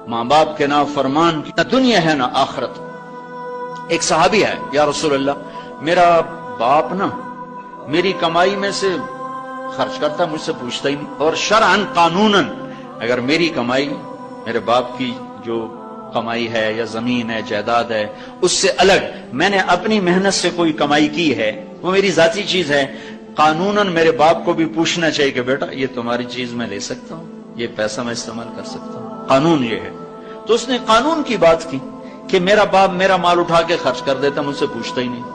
ماں باپ کے نافرمان کی نہ دنیا ہے نہ آخرت۔ ایک صحابی ہے، یا رسول اللہ میرا باپ نا میری کمائی میں سے خرچ کرتا، مجھ سے پوچھتا ہی نہیں، اور شرعاً قانوناً اگر میری کمائی میرے باپ کی جو کمائی ہے یا زمین ہے جائیداد ہے اس سے الگ میں نے اپنی محنت سے کوئی کمائی کی ہے، وہ میری ذاتی چیز ہے، قانوناً میرے باپ کو بھی پوچھنا چاہیے کہ بیٹا یہ تمہاری چیز میں لے سکتا ہوں، یہ پیسہ میں استعمال کر سکتا ہوں، قانون یہ ہے۔ تو اس نے قانون کی بات کی کہ میرا باپ میرا مال اٹھا کے خرچ کر دیتا، مجھ سے پوچھتا ہی نہیں۔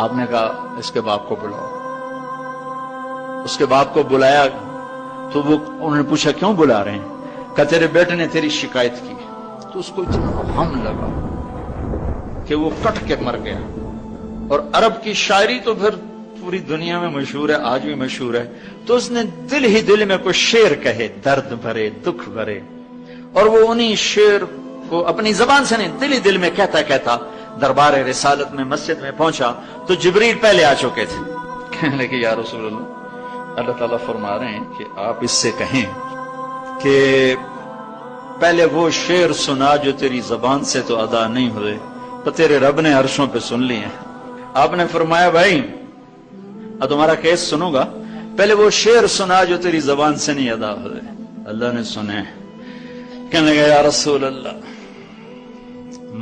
آپ نے کہا اس کے باپ کو بلاؤ۔ اس کے باپ کو بلایا تو انہوں نے پوچھا کیوں بلا رہے ہیں؟ کہ تیرے بیٹے نے تیری شکایت کی۔ تو اس کو اتنا غم لگا کہ وہ کٹ کے مر گیا۔ اور عرب کی شاعری تو پھر پوری دنیا میں مشہور ہے، آج بھی مشہور ہے۔ تو اس نے دل ہی دل میں کوئی شعر کہے، درد بھرے دکھ بھرے، اور وہ انہی شعر کو اپنی زبان سے نہیں دل ہی دل میں کہتا کہتا دربار رسالت میں مسجد میں پہنچا تو جبریل پہلے آ چکے تھے۔ کہنے لگے یا رسول اللہ تعالیٰ فرما رہے ہیں کہ آپ اس سے کہیں کہ پہلے وہ شعر سنا جو تیری زبان سے تو ادا نہیں ہوئے، تو تیرے رب نے عرشوں پہ سن لیے ہیں۔ آپ نے فرمایا بھائی اب تمہارا کیس سنوں گا، پہلے وہ شعر سنا جو تیری زبان سے نہیں ادا ہوئے۔ اللہ نے سنے۔ کہنے لگا یا رسول اللہ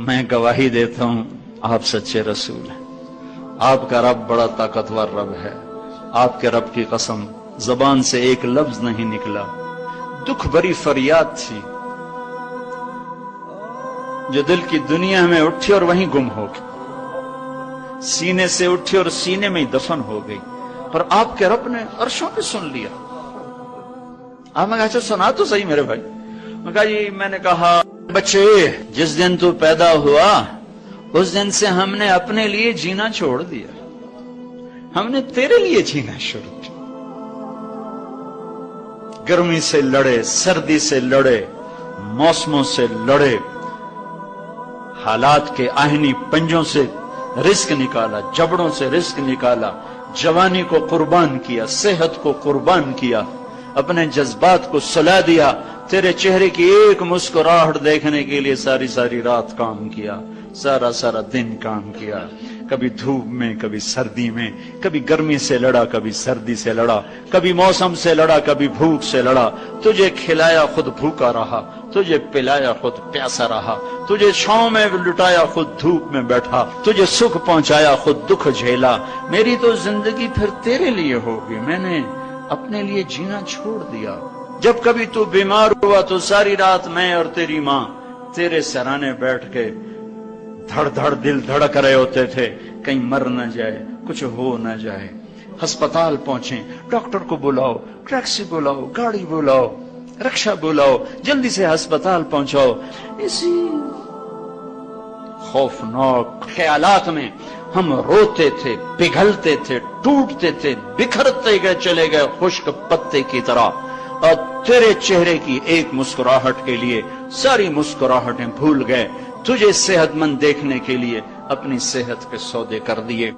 میں گواہی دیتا ہوں آپ سچے رسول ہیں، آپ کا رب بڑا طاقتور رب ہے، آپ کے رب کی قسم زبان سے ایک لفظ نہیں نکلا، دکھ بھری فریاد تھی جو دل کی دنیا میں اٹھی اور وہیں گم ہو گئی، سینے سے اٹھی اور سینے میں ہی دفن ہو گئی، پر آپ کے رب نے عرشوں پہ سن لیا۔ آپ نے کہا اچھا سنا تو صحیح میرے بھائی۔ میں کہا جی میں نے کہا بچے جس دن تو پیدا ہوا اس دن سے ہم نے اپنے لیے جینا چھوڑ دیا، ہم نے تیرے لیے جینا شروع کیا۔ گرمی سے لڑے، سردی سے لڑے، موسموں سے لڑے، حالات کے آہنی پنجوں سے رزق نکالا، جبڑوں سے رزق نکالا، جوانی کو قربان کیا، صحت کو قربان کیا، اپنے جذبات کو سلا دیا، تیرے چہرے کی ایک مسکراہٹ دیکھنے کے لیے ساری ساری رات کام کیا، سارا سارا دن کام کیا، کبھی دھوپ میں کبھی سردی میں، کبھی گرمی سے لڑا کبھی سردی سے لڑا، کبھی موسم سے لڑا کبھی بھوک سے لڑا، تجھے کھلایا خود بھوکا رہا، تجھے پلایا خود پیاسا رہا، تجھے چھاؤں میں لٹایا خود دھوپ میں بیٹھا، تجھے سکھ پہنچایا خود دکھ جھیلا۔ میری تو زندگی پھر تیرے لیے ہوگی، میں نے اپنے لیے جینا چھوڑ دیا۔ جب کبھی تو بیمار ہوا تو ساری رات میں اور تیری ماں تیرے سرانے بیٹھ کے دھڑ دھڑ دل دھڑک رہے ہوتے تھے، کہیں مر نہ جائے، کچھ ہو نہ جائے۔ ہسپتال پہنچے، ڈاکٹر کو بلاؤ، ٹیکسی بلاؤ، گاڑی بلاؤ، رکشا بلاؤ، جلدی سے ہسپتال پہنچاؤ۔ اسی خوفناک خیالات میں ہم روتے تھے، پگھلتے تھے، ٹوٹتے تھے، بکھرتے گئے چلے گئے خشک پتے کی طرح، اور تیرے چہرے کی ایک مسکراہٹ کے لیے ساری مسکراہٹیں بھول گئے، تجھے صحت مند دیکھنے کے لیے اپنی صحت کے سودے کر دیے۔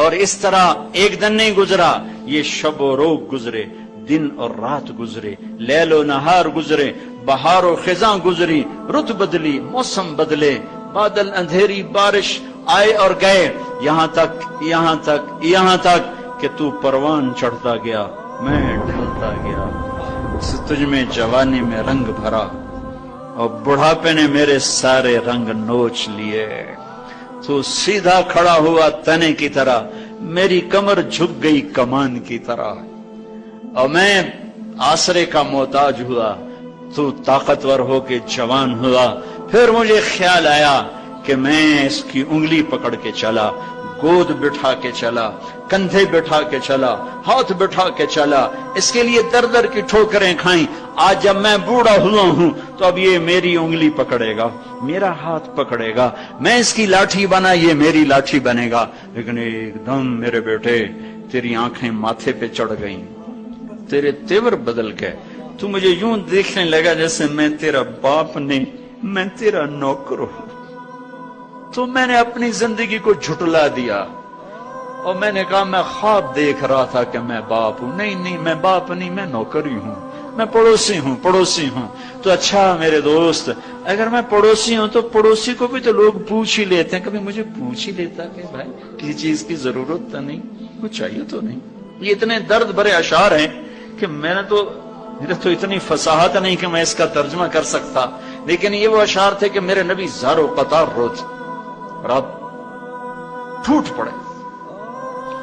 اور اس طرح ایک دن نہیں گزرا، یہ شب و روز گزرے، دن اور رات گزرے، لیل و نہار گزرے، بہار و خزاں گزری، رت بدلی، موسم بدلے، بادل اندھیری بارش آئے اور گئے، یہاں تک کہ تو پروان چڑھتا گیا، میں ڈھلتا گیا، تجھ میں جوانی میں رنگ بھرا اور بڑھاپے نے میرے سارے رنگ نوچ لیے۔ تو سیدھا کھڑا ہوا تنے کی طرح، میری کمر جھک گئی کمان کی طرح، اور میں آسرے کا محتاج ہوا، تو طاقتور ہو کے جوان ہوا۔ پھر مجھے خیال آیا کہ میں اس کی انگلی پکڑ کے چلا، گود بٹھا کے چلا، کندھے بٹھا کے چلا، ہاتھ بٹھا کے چلا، اس کے لیے در در کی ٹھوکریں کھائیں۔ آج جب میں بوڑھا ہوا ہوں تو اب یہ میری انگلی پکڑے گا، میرا ہاتھ پکڑے گا، میں اس کی لاٹھی بنا، یہ میری لاٹھی بنے گا۔ لیکن ایک دم میرے بیٹے تیری آنکھیں ماتھے پہ چڑھ گئیں، تیرے تیور بدل گئے، تو مجھے یوں دیکھنے لگا جیسے میں تیرا باپ نہیں، میں تیرا نوکر ہوں۔ تو میں نے اپنی زندگی کو جھٹلا دیا اور میں نے کہا میں خواب دیکھ رہا تھا کہ میں باپ ہوں۔ نہیں، میں باپ نہیں، میں نوکر ہی ہوں۔ میں پڑوسی ہوں. تو اچھا میرے دوست، اگر میں پڑوسی ہوں تو پڑوسی کو بھی تو لوگ پوچھ ہی لیتے ہیں. کبھی مجھے پوچھ ہی لیتا کہ بھائی کسی چیز کی ضرورت تو نہیں، کچھ چاہیے تو نہیں. یہ اتنے درد بھرے اشعار ہیں کہ میرے تو اتنی فصاحت نہیں کہ میں اس کا ترجمہ کر سکتا، لیکن یہ وہ اشعار تھے کہ میرے نبی زار و قطار روز اور آپ ٹوٹ پڑے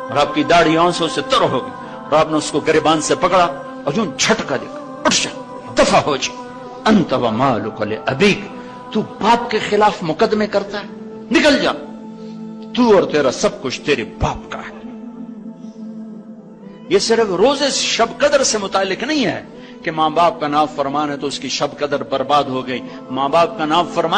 اور آپ کی داڑھی آنسوں سے تر ہو گئی اور آپ نے اس کو گریبان سے پکڑا اور یوں جھٹکا دے کر اٹھ جا، دفع ہو جا. انت و مالک لابیک، تو باپ کے خلاف مقدمے کرتا ہے، نکل جا، تو اور تیرا سب کچھ تیرے باپ کا ہے. یہ صرف روز شب قدر سے متعلق نہیں ہے کہ ماں باپ کا نافرمان ہے تو اس کی شب قدر برباد ہو گئی. ماں باپ کا نافرمان